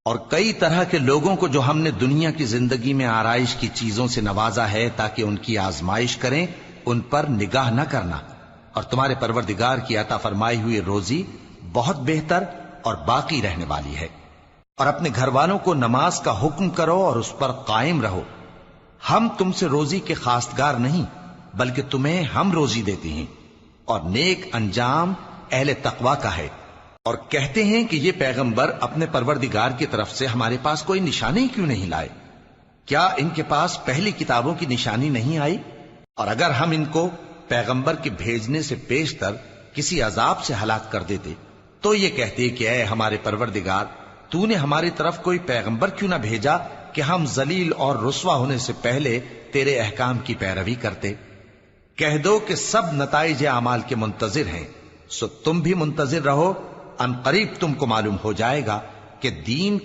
اور کئی طرح کے لوگوں کو جو ہم نے دنیا کی زندگی میں آرائش کی چیزوں سے نوازا ہے تاکہ ان کی آزمائش کریں، ان پر نگاہ نہ کرنا، اور تمہارے پروردگار کی عطا فرمائی ہوئی روزی بہت بہتر اور باقی رہنے والی ہے۔ اور اپنے گھر والوں کو نماز کا حکم کرو اور اس پر قائم رہو۔ ہم تم سے روزی کے خواستگار نہیں، بلکہ تمہیں ہم روزی دیتے ہیں، اور نیک انجام اہل تقوی کا ہے۔ اور کہتے ہیں کہ یہ پیغمبر اپنے پروردگار کی طرف سے ہمارے پاس کوئی نشانی کیوں نہیں لائے؟ کیا ان کے پاس پہلی کتابوں کی نشانی نہیں آئی؟ اور اگر ہم ان کو پیغمبر کے بھیجنے سے پیشتر کسی عذاب سے ہلاک کر دیتے تو یہ کہتے کہ اے ہمارے پروردگار، تو نے ہماری طرف کوئی پیغمبر کیوں نہ بھیجا کہ ہم ذلیل اور رسوا ہونے سے پہلے تیرے احکام کی پیروی کرتے۔ کہہ دو کہ سب نتائج اعمال کے منتظر ہیں، سو تم بھی منتظر رہو، ان قریب تم کو معلوم ہو جائے گا کہ دین